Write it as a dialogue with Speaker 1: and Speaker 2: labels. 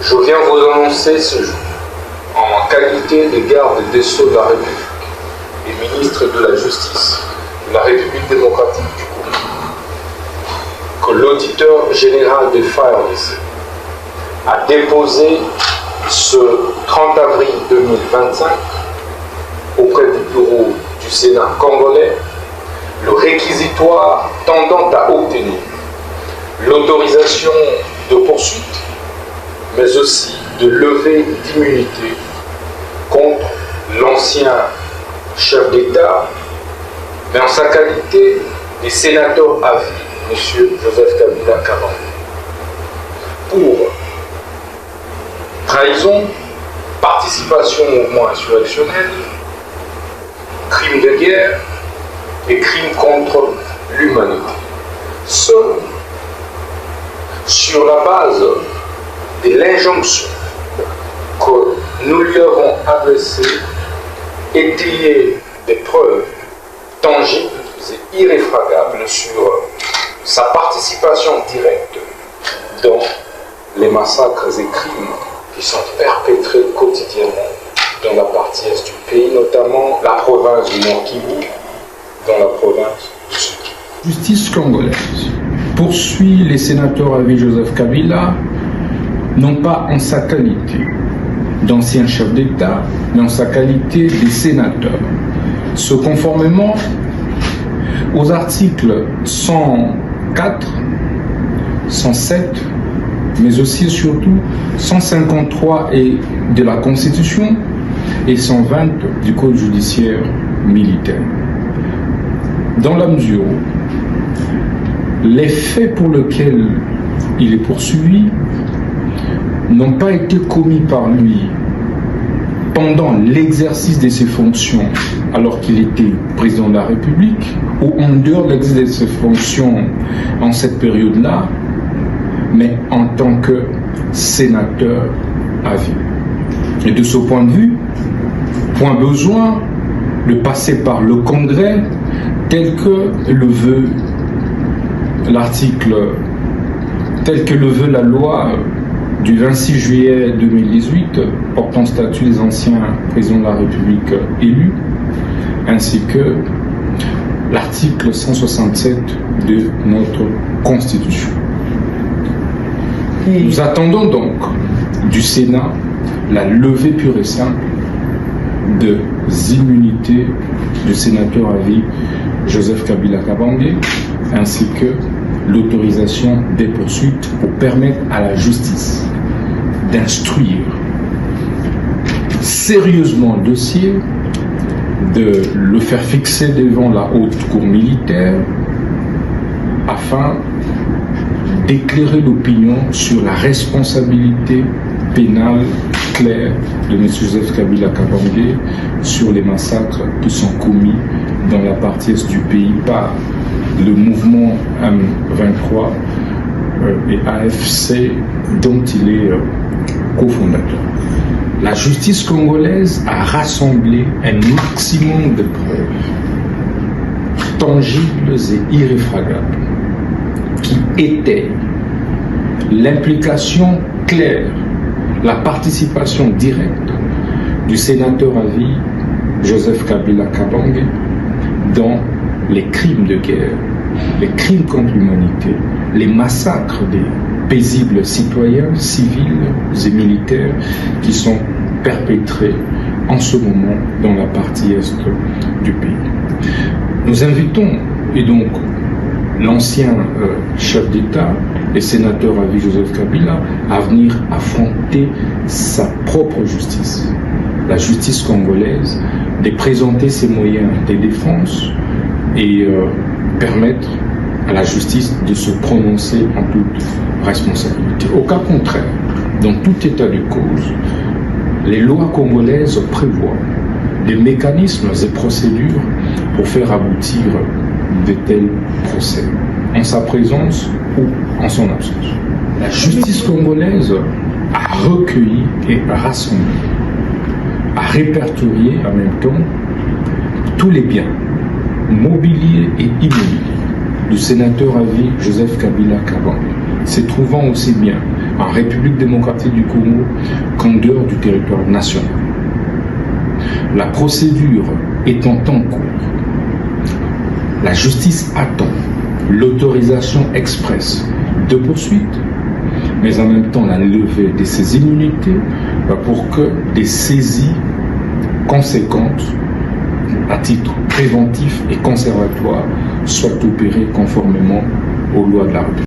Speaker 1: Je viens vous annoncer ce jour, en qualité de garde des Sceaux de la République et ministre de la Justice de la République démocratique du Congo, que l'auditeur général des FARDC a déposé ce 30 avril 2025 auprès du bureau du Sénat congolais le réquisitoire tendant à obtenir l'autorisation de poursuite, mais aussi de levée d'immunité contre l'ancien chef d'État, mais en sa qualité de sénateur à vie, M. Joseph Kabila Kabange, pour trahison, participation au mouvement insurrectionnel, crime de guerre et crime contre l'humanité. Ce, sur la base de l'injonction que nous lui avons adressée, étayer des preuves tangibles et irréfragables sur sa participation directe dans les massacres et crimes qui sont perpétrés quotidiennement dans la partie est du pays, notamment la province du Nord Kivu, dans la province du Sud Kivu.
Speaker 2: Justice congolaise poursuit les sénateurs à vie Joseph Kabila, non pas en sa qualité d'ancien chef d'État, mais en sa qualité de sénateur. Ce conformément aux articles 104, 107, mais aussi et surtout 153 de la Constitution et 120 du Code judiciaire militaire. Dans la mesure où les faits pour lesquels il est poursuivi n'ont pas été commis par lui pendant l'exercice de ses fonctions alors qu'il était président de la République ou en dehors de l'exercice de ses fonctions en cette période-là, mais en tant que sénateur à vie. Et de ce point de vue, point besoin de passer par le Congrès tel que le veut l'article, tel que le veut la loi du 26 juillet 2018 portant statut des anciens présidents de la République élus, ainsi que l'article 167 de notre Constitution. Nous attendons donc du Sénat la levée pure et simple des immunités du sénateur à vie Joseph Kabila Kabange, ainsi que l'autorisation des poursuites pour permettre à la justice d'instruire sérieusement le dossier, de le faire fixer devant la haute cour militaire afin d'éclairer l'opinion sur la responsabilité pénale claire de M. Joseph Kabila Kabange sur les massacres qui sont commis dans la partie est du pays par le mouvement M23 et AFC dont il est cofondateur. La justice congolaise a rassemblé un maximum de preuves tangibles et irréfragables qui étayent l'implication claire, la participation directe du sénateur à vie Joseph Kabila Kabange dans les crimes de guerre, les crimes contre l'humanité, les massacres des paisibles citoyens, civils et militaires qui sont perpétrés en ce moment dans la partie est du pays. Nous invitons et donc l'ancien chef d'État et sénateur à vie Joseph Kabila à venir affronter sa propre justice, la justice congolaise, de présenter ses moyens de défense et permettre à la justice de se prononcer en toute responsabilité. Au cas contraire, dans tout état de cause, les lois congolaises prévoient des mécanismes et procédures pour faire aboutir de tels procès, en sa présence ou en son absence. La justice congolaise a recueilli et rassemblé, a répertorié en même temps tous les biens mobiliers et immobiliers du sénateur à vie Joseph Kabila Kabange, se trouvant aussi bien en République démocratique du Congo qu'en dehors du territoire national. La procédure étant en cours, la justice attend l'autorisation expresse de poursuite, mais en même temps la levée de ces immunités pour que des saisies conséquentes à titre préventif et conservatoire soient opérées conformément aux lois de la République.